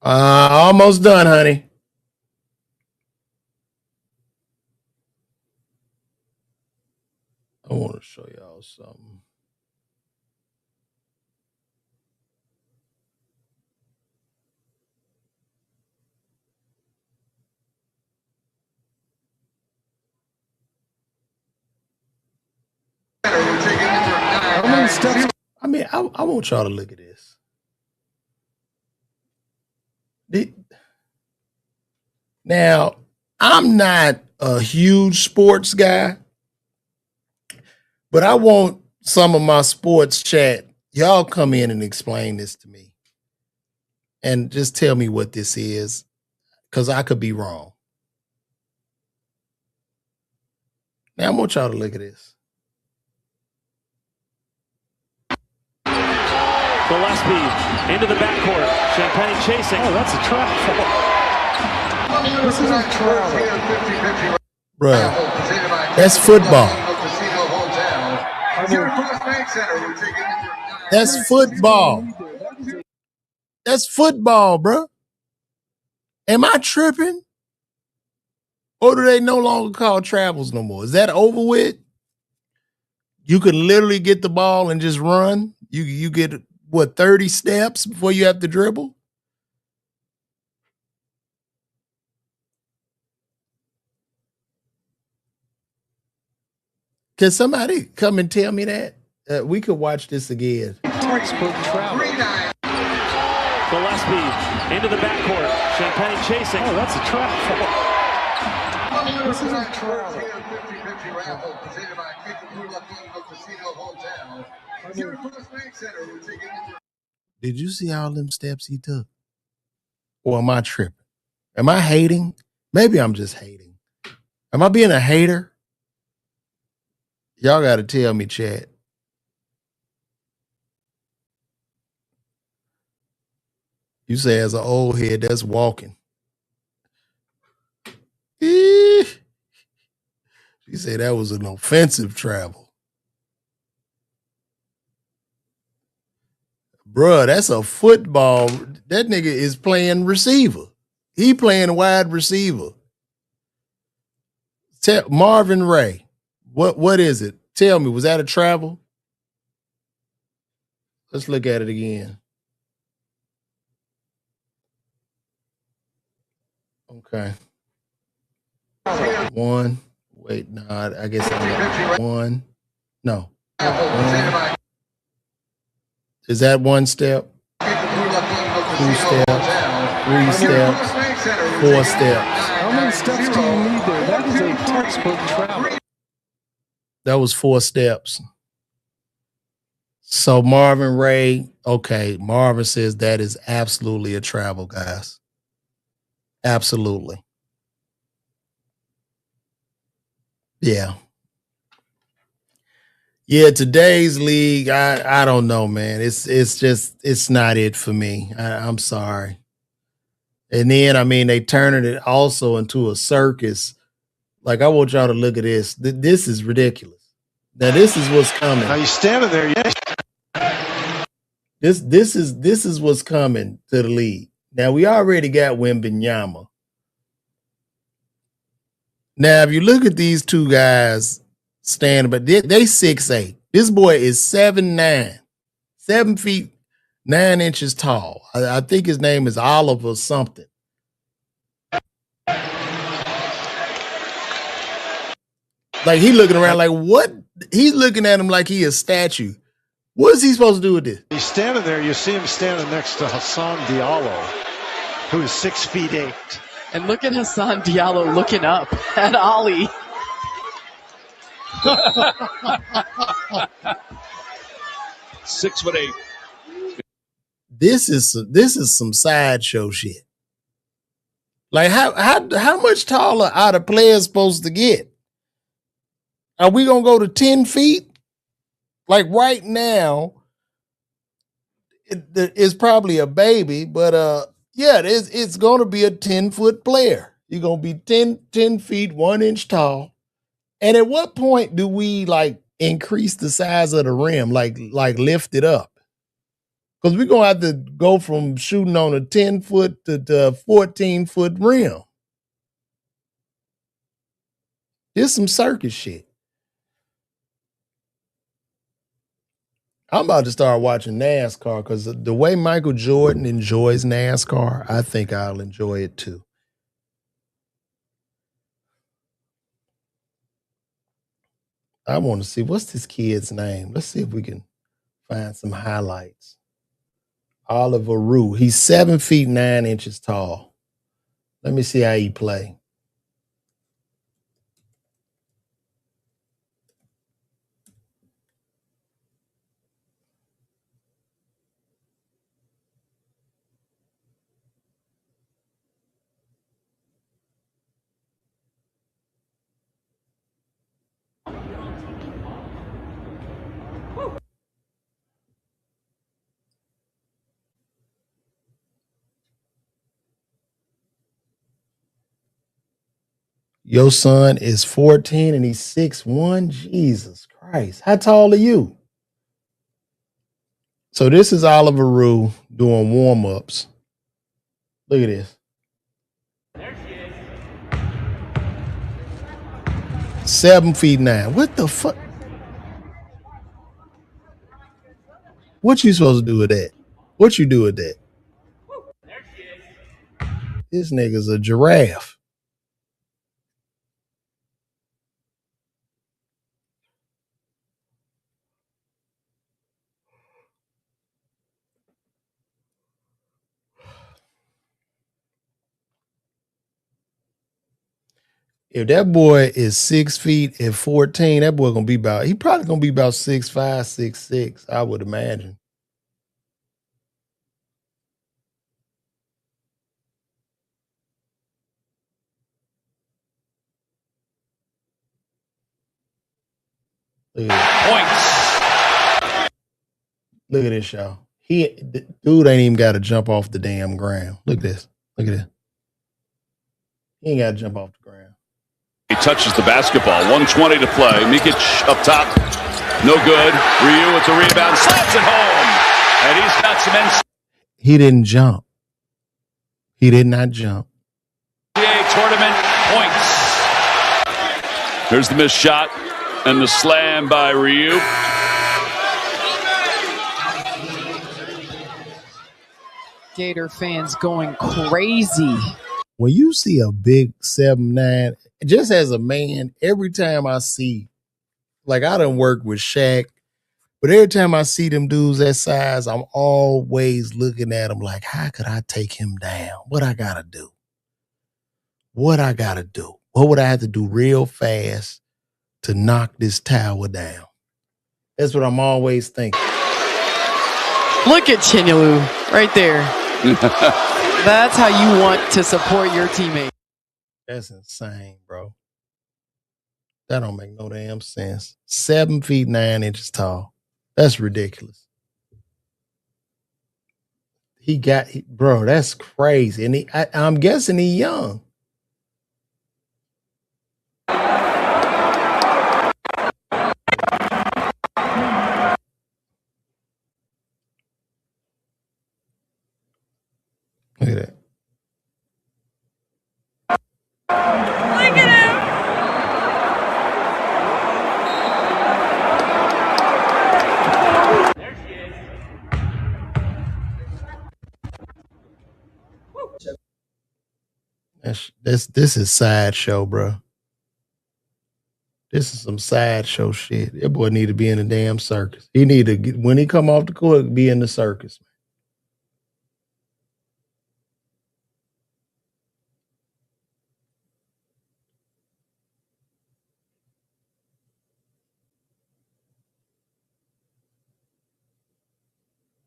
Almost done, honey. I want to show y'all something. I want y'all to look at this. Now, I'm not a huge sports guy, but I want some of my sports chat. Y'all come in and explain this to me. And just tell me what this is, because I could be wrong. Now, I want y'all to look at this. Gillespie into the backcourt. Champagne chasing. Oh, that's a travel. This is a travel. Bruh, that's football. That's football. That's football, bruh. Am I tripping? Or do they no longer call travels no more? Is that over with? You can literally get the ball and just run. You get, 30 steps before you have to dribble? Can somebody come and tell me that? We could watch this again. Gillespie into the backcourt. Champagne chasing. Oh, that's a travel. This is a travel. Did you see all them steps he took? Or am I tripping? Am I hating? Maybe I'm just hating. Am I being a hater? Y'all got to tell me, chat. You say as an old head, that's walking. She said that was an offensive travel. Bruh, that's a football. That nigga is playing receiver. He playing wide receiver. Marvin Ray, what is it? Tell me, was that a travel? Let's look at it again. Okay. One. Wait, no, I guess I got one. No. One. Is that one step? 2 steps, 3 steps, 4 steps. How many steps do you need there? That is a textbook travel. That was 4 steps. So Marvin Ray, okay, Marvin says that is absolutely a travel, guys. Absolutely. Yeah. Yeah, today's league, I don't know, man. It's not it for me. I'm sorry. And then, I mean, they turned it also into a circus. Like, I want y'all to look at this. This is ridiculous. Now, this is what's coming. Now, you standing there, yes. This is what's coming to the league. Now, we already got Wembanyama. Now, if you look at these two guys standing, but they 6'8". This boy is 7'9", 7 feet 9 inches tall. I think his name is Oliver something. Like, he looking around like, what? He's looking at him like he a statue. What is he supposed to do with this? He's standing there. You see him standing next to Hassan Diallo, who is 6'8". And look at Hassan Diallo looking up at Ollie. 6'8". This is some sideshow shit. Like, how much taller are the players supposed to get? Are we gonna go to 10 feet? Like right now, it's probably a baby, but yeah, it's gonna be a 10-foot player. You're gonna be 10 feet 1 inch tall. And at what point do we like increase the size of the rim, like lift it up? Because we're gonna have to go from shooting on a 10-foot to 14-foot rim. It's some circus shit. I'm about to start watching NASCAR because the way Michael Jordan enjoys NASCAR, I think I'll enjoy it too. I want to see, what's this kid's name? Let's see if we can find some highlights. Oliver Rue. He's 7 feet 9 inches tall. Let me see how he play. Your son is 14 and he's 6'1". Jesus Christ. How tall are you? So this is Oliver Rue doing warm-ups. Look at this. There she is. 7 feet 9. What the fuck? What you supposed to do with that? What you do with that? There she is. This nigga's a giraffe. If that boy is 6 feet at 14, that boy gonna be about, he probably gonna be about 6'5", 6'6", I would imagine. Look at Points. Look at this, y'all. Dude ain't even got to jump off the damn ground. Look at this. Look at this. He ain't got to jump off the ground. He touches the basketball. 1:20 to play. Mikic up top. No good. Ryu with the rebound. Slams it home. And he's got some inside. He didn't jump. He did not jump. NBA tournament points. There's the missed shot and the slam by Ryu. Gator fans going crazy. When you see a big 7'9", just as a man, every time I see, like I done work with Shaq, but every time I see them dudes that size, I'm always looking at them like, how could I take him down? What I gotta do? what I got to do? What would I have to do real fast to knock this tower down? That's what I'm always thinking. Look at Chinyalu right there. That's how you want to support your teammate. That's insane, bro. That don't make no damn sense. 7 feet 9 inches tall. That's ridiculous. Bro, that's crazy. And I'm guessing he's young. Look at that. Look at him. This is sideshow, bro. This is some sideshow shit. That boy need to be in a damn circus. He need to get, when he come off the court, be in the circus.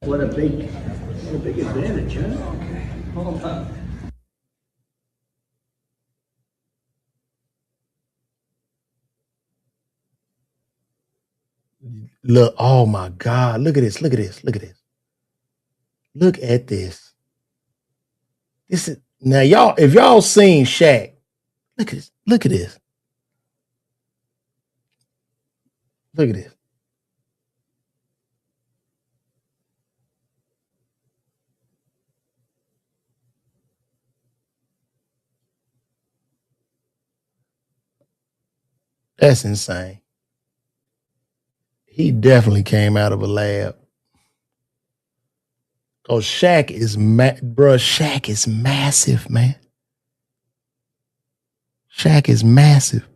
What a big advantage, huh? Hold on. Look, oh my God. Look at this. Look at this. Look at this. Look at this. This is now y'all, if y'all seen Shaq, look at this. Look at this. Look at this. That's insane. He definitely came out of a lab. Cause Shaq is Shaq is massive, man. Shaq is massive.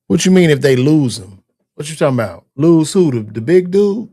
What you mean if they lose him? What you talking about? Lose who? The big dude?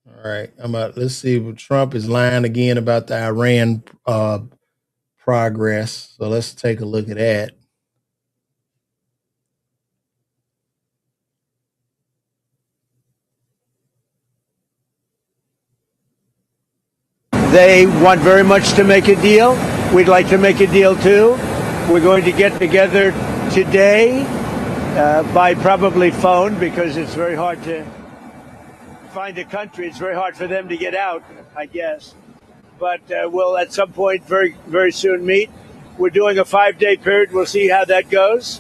All right. Let's see what Trump is lying again about the Iran progress. So let's take a look at that. They want very much to make a deal. We'd like to make a deal too. We're going to get together today by probably phone because it's very hard to find a country. It's very hard for them to get out, I guess. But we'll at some point very, very soon meet. We're doing a 5-day period. We'll see how that goes.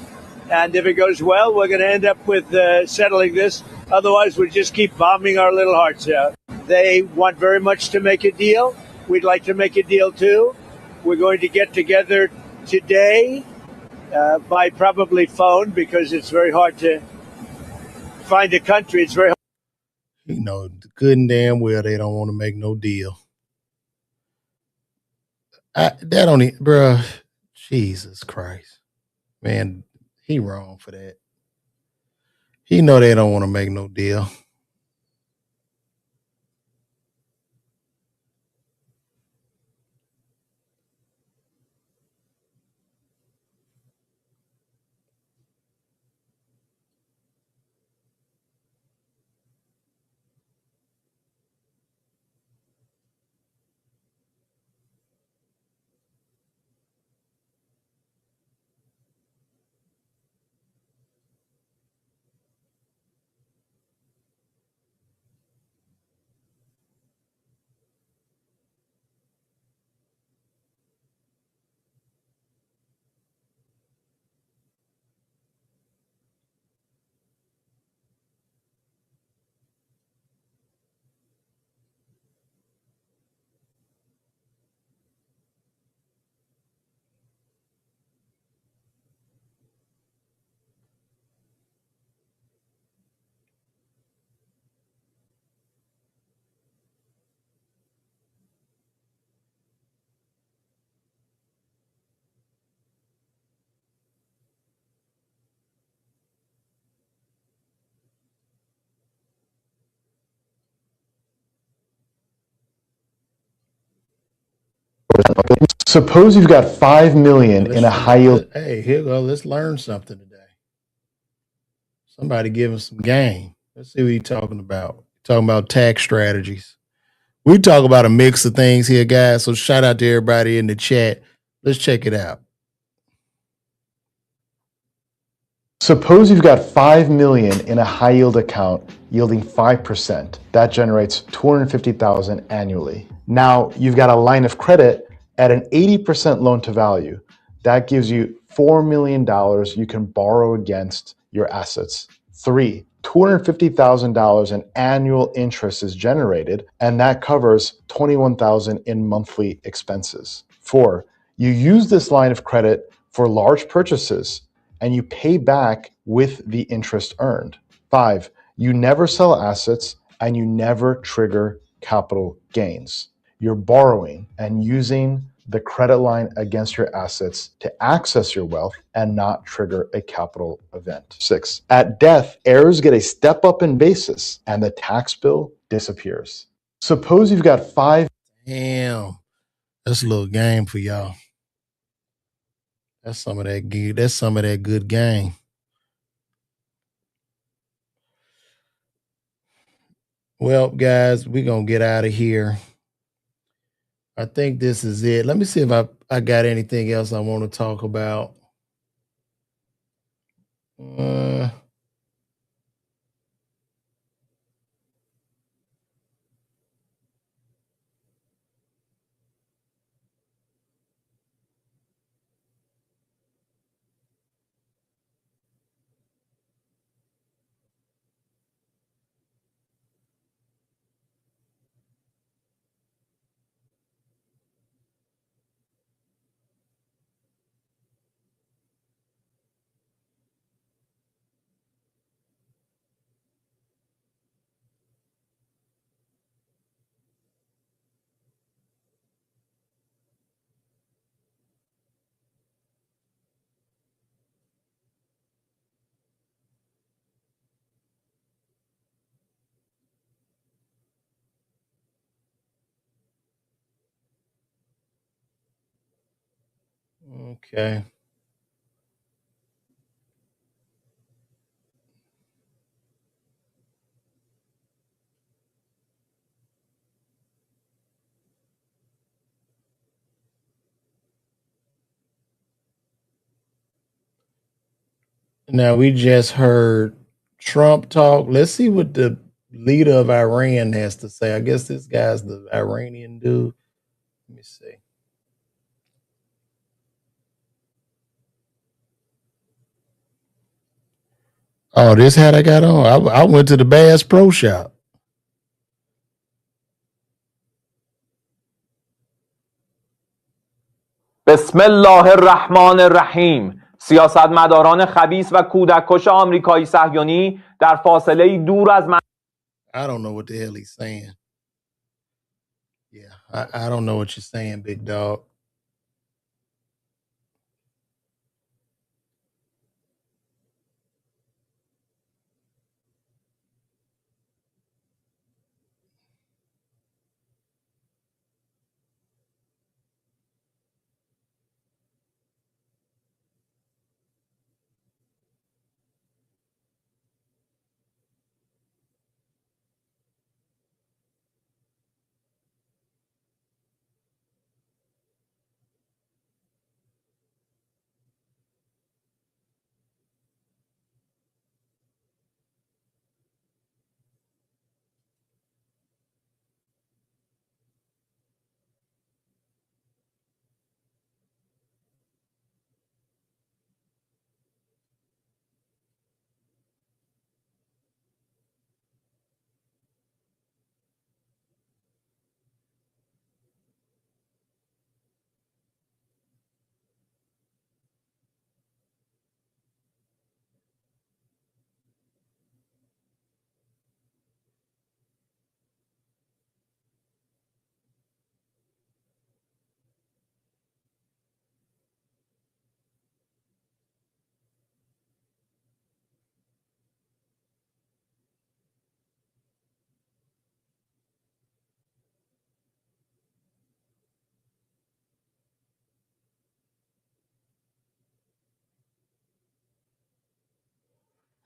And if it goes well, we're going to end up with settling this. Otherwise, we'll just keep bombing our little hearts out. They want very much to make a deal. We'd like to make a deal too. We're going to get together today by probably phone because it's very hard to find a country. It's very hard. You know, good and damn well they don't want to make no deal. Bruh, Jesus Christ. Man, he wrong for that. He know they don't want to make no deal. Suppose you've got $5 million in a high yield. Hey, here we go. Let's learn something today. Somebody give us some game. Let's see what he's talking about. Talking about tax strategies. We talk about a mix of things here, guys. So shout out to everybody in the chat. Let's check it out. Suppose you've got $5 million in a high yield account yielding 5%. That generates $250,000 annually. Now you've got a line of credit at an 80% loan to value. That gives you $4 million you can borrow against your assets. 3, $250,000 in annual interest is generated, and that covers $21,000 in monthly expenses. 4, you use this line of credit for large purchases and you pay back with the interest earned. 5, you never sell assets and you never trigger capital gains. You're borrowing and using the credit line against your assets to access your wealth and not trigger a capital event. 6, at death, heirs get a step up in basis and the tax bill disappears. Suppose you've got 5. Damn. That's a little game for y'all. That's some of that good. That's some of that good game. Well, guys, we're gonna get out of here. I think this is it. Let me see if I got anything else I want to talk about. Okay. Now we just heard Trump talk. Let's see what the leader of Iran has to say. I guess this guy's the Iranian dude. Let me see. Oh, this hat I got on. I went to the Bass Pro Shop. بسم الله الرحمن الرحیم. سیاستمداران خبیث و کودککش آمریکایی صهیونی در فاصله دور از I don't know what the hell he's saying. Yeah, I don't know what you're saying, big dog.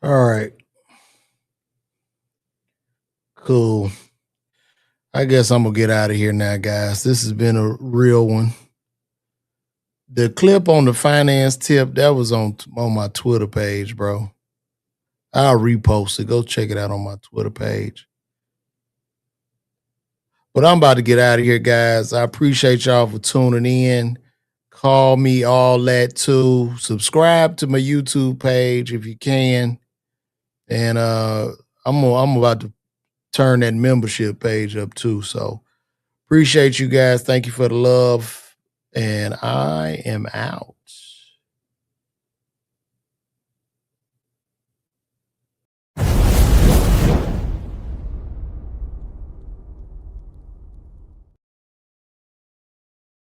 All right. Cool. I guess I'm going to get out of here now, guys. This has been a real one. The clip on the finance tip, that was on my Twitter page, bro. I'll repost it. Go check it out on my Twitter page. But I'm about to get out of here, guys. I appreciate y'all for tuning in. Call me all that too. Subscribe to my YouTube page if you can. And I'm about to turn that membership page up too. So appreciate you guys. Thank you for the love. And I am out.